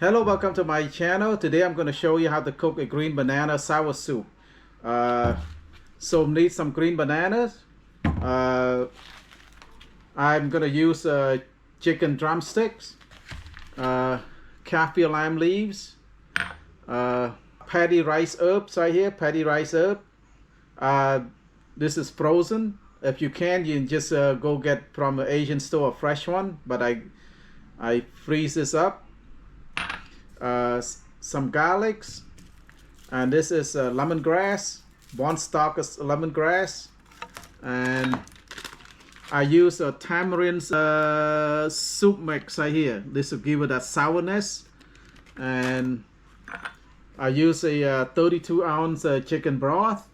Hello, welcome to my channel. Today I'm going to show you how to cook a green banana sour soup. So need some green bananas. I'm going to use chicken drumsticks, kaffir lime leaves, patty rice herbs right here, patty rice herb. This is frozen. If you can, you can just go get from an Asian store a fresh one, but I freeze this up. Some garlics, and this is lemongrass, one stalk of lemongrass, and I use a tamarind soup mix right here. This will give it that sourness, and I use a 32-ounce chicken broth,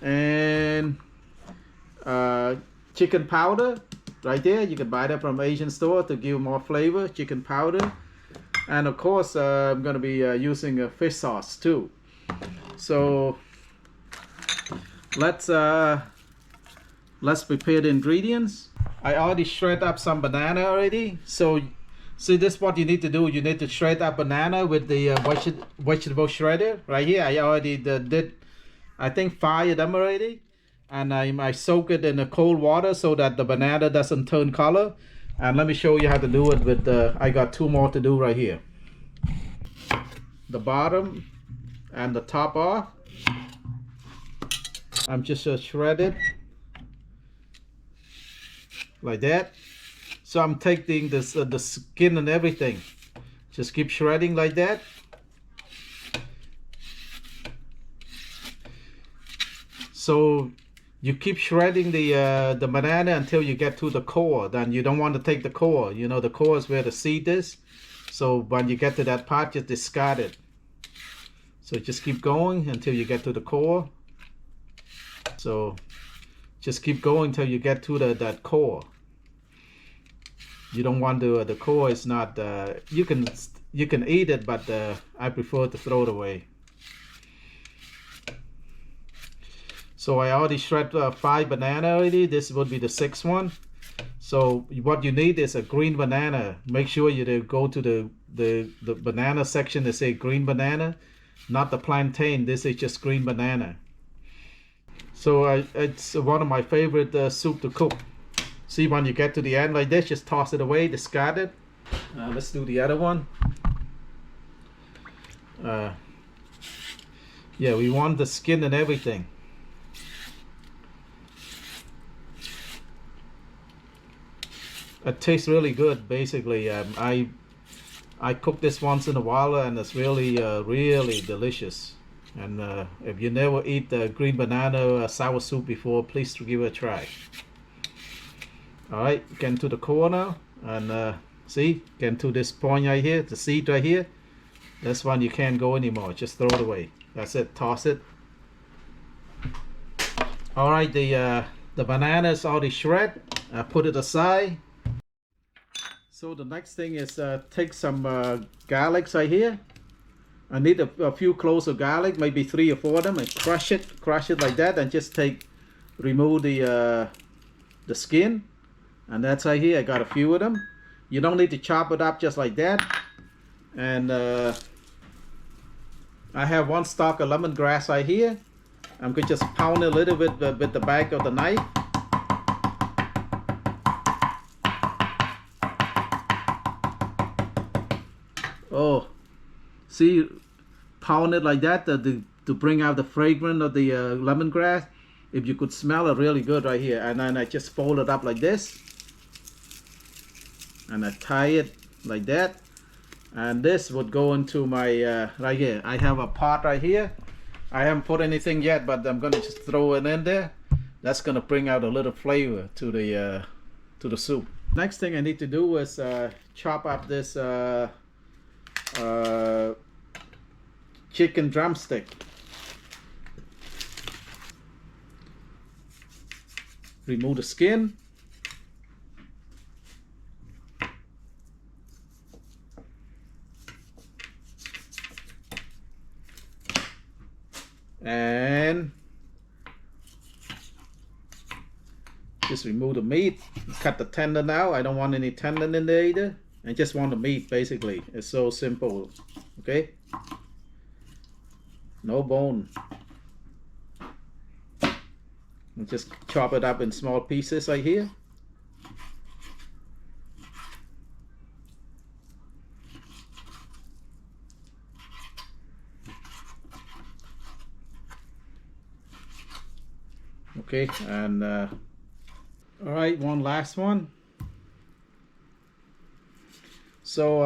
and chicken powder. Right there, you can buy that from Asian store to give more flavor, chicken powder. And of course, I'm going to be using a fish sauce too. So let's prepare the ingredients. I already shred up some banana already. So see, this is what you need to do. You need to shred up banana with the vegetable shredder. Right here, I already did, I think 5 of them already. And I soak it in the cold water so that the banana doesn't turn color. And let me show you how to do it with I got 2 more to do right here. The bottom and the top off. I'm just shred it like that. So I'm taking this the skin and everything. Just keep shredding like that. So you keep shredding the banana until you get to the core. Then you don't want to take the core. You know, the core is where the seed is. So when you get to that part, just discard it. So just keep going until you get to the core. So just keep going until you get to that core. You don't want to. The core is not. You can eat it, but I prefer to throw it away. So I already shred 5 banana already. This would be the 6th one. So what you need is a green banana. Make sure you go to the banana section to say green banana, not the plantain. This is just green banana. So it's one of my favorite soup to cook. See, when you get to the end like this, just toss it away, discard it. Let's do the other one. Yeah, we want the skin and everything. It tastes really good. Basically, I cook this once in a while, and it's really really delicious. And if you never eat the green banana sour soup before, please give it a try. All right, get into the core now, and see, get into this point right here, the seed right here. This one you can't go anymore. Just throw it away. That's it. Toss it. All right, the banana is already shred. I put it aside. So the next thing is take some garlics right here. I need a few cloves of garlic, maybe 3 or 4 of them, and crush it like that, and just remove the skin. And that's right here. I got a few of them. You don't need to chop it up just like that. And I have 1 stalk of lemongrass right here. I'm going to just pound it a little bit with the back of the knife. Oh, see, pound it like that to bring out the fragrance of the lemongrass. If you could smell it really good right here. And then I just fold it up like this. And I tie it like that. And this would go into my, right here. I have a pot right here. I haven't put anything yet, but I'm going to just throw it in there. That's going to bring out a little flavor to the soup. Next thing I need to do is chop up this chicken drumstick. Remove the skin. And just remove the meat. Cut the tendon out. I don't want any tendon in there either. I just want the meat basically. It's so simple. Okay, no bone. And just chop it up in small pieces right here. Okay, and all right, one last one. So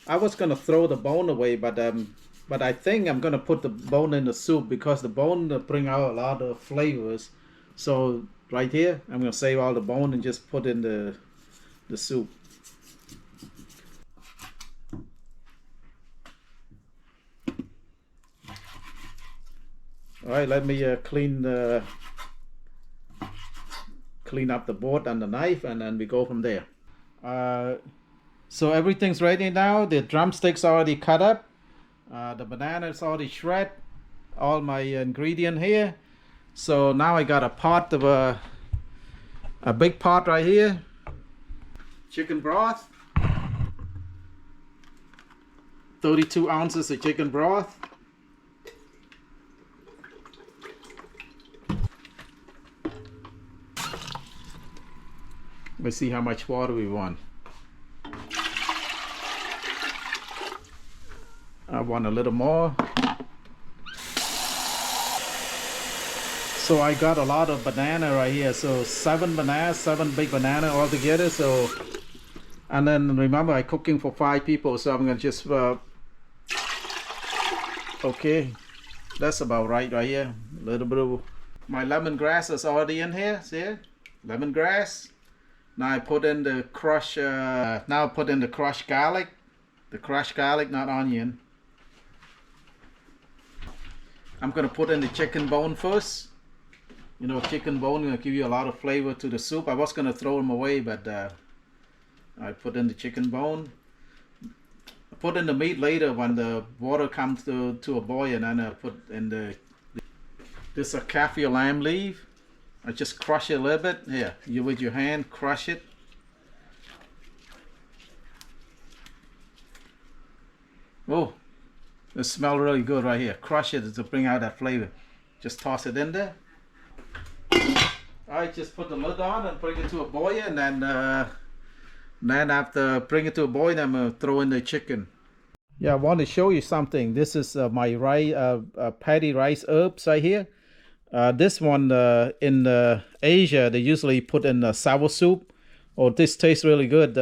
I was gonna throw the bone away, but I think I'm gonna put the bone in the soup because the bone bring out a lot of flavors. So right here, I'm gonna save all the bone and just put in the soup. All right, let me clean up the board and the knife, and then we go from there. So everything's ready now. The drumsticks already cut up. The banana is already shred. All my ingredient here. So now I got a pot of a big pot right here. Chicken broth. 32 ounces of chicken broth. Let's see how much water we want. I want a little more. So I got a lot of banana right here. So 7 bananas, 7 big banana all together. So, and then remember I'm cooking for 5 people, so I'm gonna just okay, that's about right here. A little bit of my lemongrass is already in here. See, lemongrass. Now I put in the crushed. Now I put in the crushed garlic. The crushed garlic, not onion. I'm gonna put in the chicken bone first. You know, chicken bone gonna give you a lot of flavor to the soup. I was gonna throw them away, but I put in the chicken bone. I put in the meat later when the water comes to a boil, and then I put in this is a kaffir lamb leaf. I just crush it a little bit. Here, you with your hand crush it. Oh, it smells really good right here. Crush it to bring out that flavor. Just toss it in there. Alright, just put the lid on and bring it to a boil, and then after bring it to a boil, I'm gonna throw in the chicken. Yeah, I want to show you something. This is my rice, patty rice herbs right here. This one in Asia, they usually put in sour soup. Oh, this tastes really good.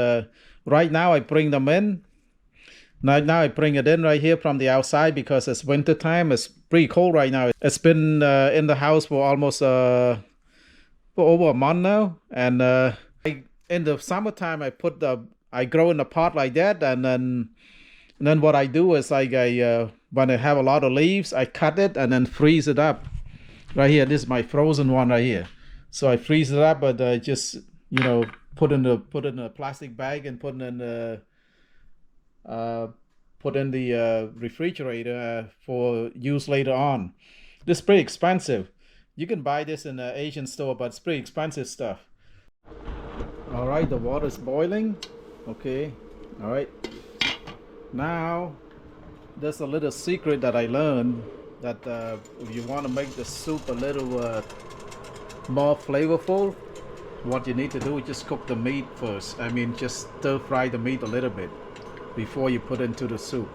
Right now I bring them in. Now I bring it in right here from the outside because it's winter time. It's pretty cold right now. It's been in the house for almost for over a month now. And in the summertime, I grow in a pot like that, and then what I do is when I have a lot of leaves, I cut it and then freeze it up. Right here, this is my frozen one right here. So I freeze it up, but I just put in a plastic bag and put in the refrigerator for use later on. This is pretty expensive. You can buy this in an Asian store, but it's pretty expensive stuff. All right, the water is boiling. Okay, all right. Now, there's a little secret that I learned. That if you want to make the soup a little more flavorful, what you need to do is just cook the meat first. I mean, just stir fry the meat a little bit before you put into the soup.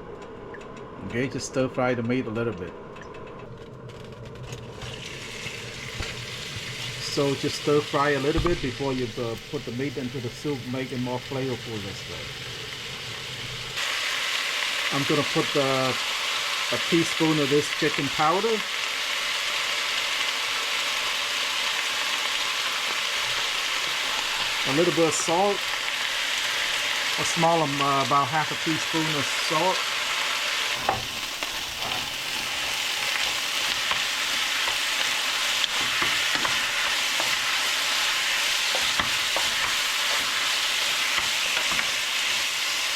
Okay, just stir fry the meat a little bit. So just stir fry a little bit before you put the meat into the soup, make it more flavorful this way. I'm gonna put a teaspoon of this chicken powder. A little bit of salt. A small about half a teaspoon of salt.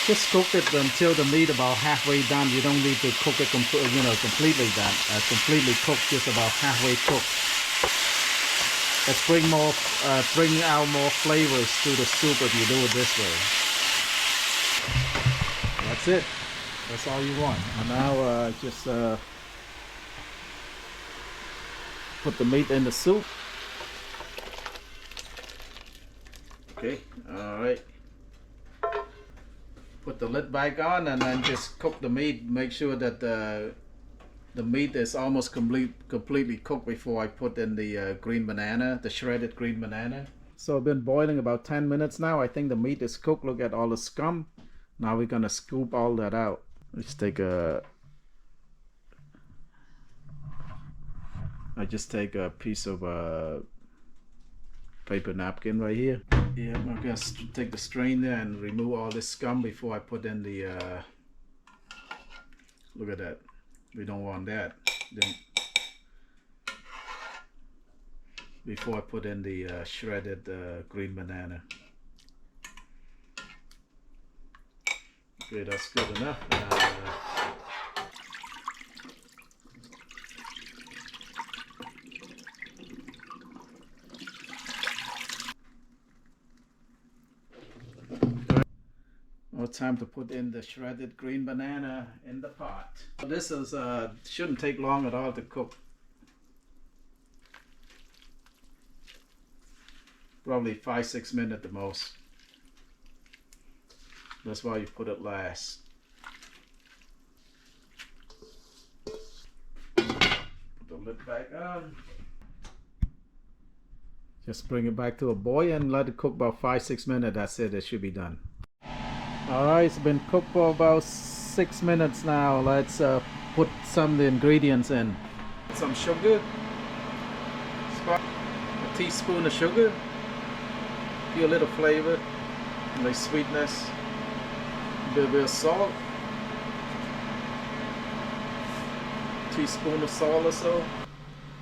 Just cook it until the meat about halfway done. You don't need to cook it completely done. Completely cooked, just about halfway cooked. Let's bring out more flavors to the soup if you do it this way. That's it. That's all you want. And now just put the meat in the soup. Okay, all right. Put the lid back on and then just cook the meat. Make sure that the meat is almost completely cooked before I put in the green banana, the shredded green banana. So it's been boiling about 10 minutes now. I think the meat is cooked. Look at all the scum. Now we're gonna scoop all that out. Let's take I just take a piece of paper napkin right here. Yeah, I'm gonna take the strainer and remove all this scum before I put in the look at that. We don't want that. Then before I put in the shredded green banana. Okay, that's good enough. Now time to put in the shredded green banana in the pot. This is shouldn't take long at all to cook. Probably 5-6 minutes at the most. That's why you put it last. Put the lid back on. Just bring it back to a boil and let it cook about 5-6 minutes. That's it. It should be done. Alright, it's been cooked for about 6 minutes now. Let's put some of the ingredients in. Some sugar. A teaspoon of sugar. Give a little flavor. A little sweetness. A little bit of salt. Teaspoon of salt or so.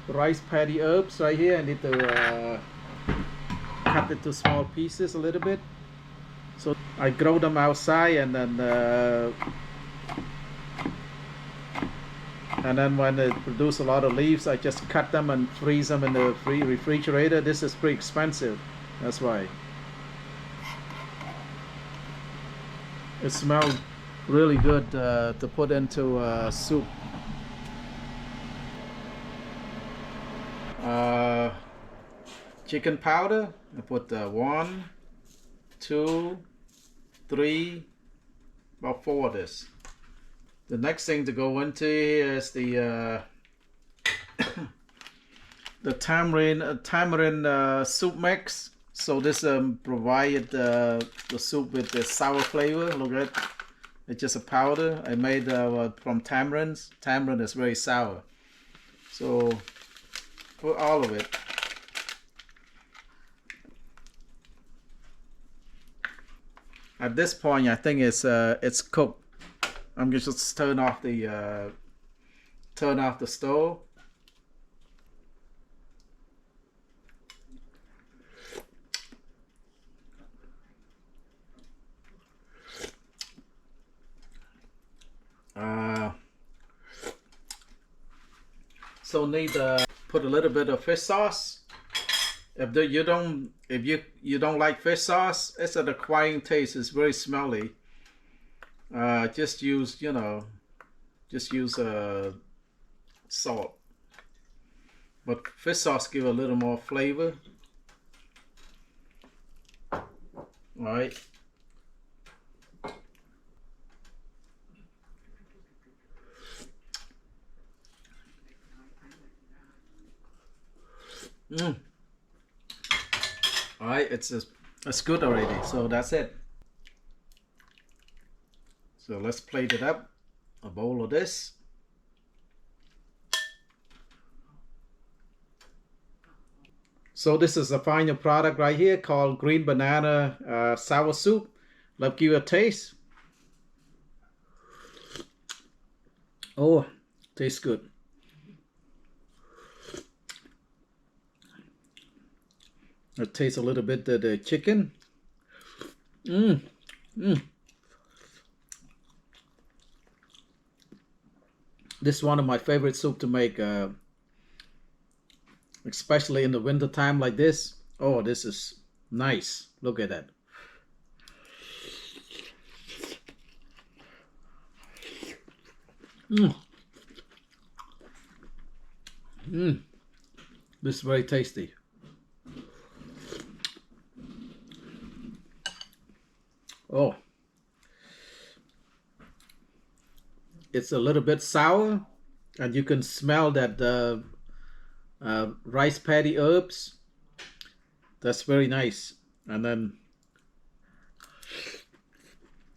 Rice patty herbs right here. I need to cut it to small pieces a little bit. So I grow them outside and then when they produce a lot of leaves, I just cut them and freeze them in the refrigerator. This is pretty expensive. That's why. It smells really good to put into soup. Chicken powder. I put 1, 2, 3, about 4 of this. The next thing to go into here is the the tamarind soup mix. So this provided the soup with the sour flavor. Look at it. It's just a powder I made from tamarinds. Tamarind is very sour. So put all of it. At this point, I think it's cooked. I'm gonna just turn off the stove. So need to put a little bit of fish sauce. If you don't like fish sauce, it's an acquiring taste. It's very smelly. Just use salt. But fish sauce give a little more flavor. All right. All right, it's good already. So that's it. So let's plate it up. A bowl of this. So this is the final product right here called green banana sour soup. Let's give it a taste. Oh, tastes good. It tastes a little bit of the chicken. This is one of my favorite soup to make, especially in the winter time like this. Oh, this is nice. Look at that. Mm. Mm. This is very tasty. Oh, it's a little bit sour, and you can smell that rice paddy herbs. That's very nice. And then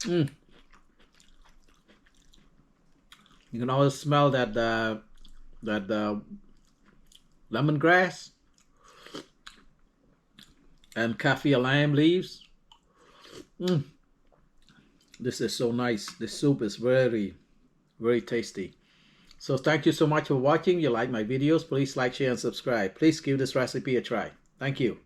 you can also smell that lemongrass and kaffir lime leaves. Mm. This is so nice. This soup is very, very tasty. So thank you so much for watching. You like my videos, please like, share, and subscribe. Please give this recipe a try. Thank you.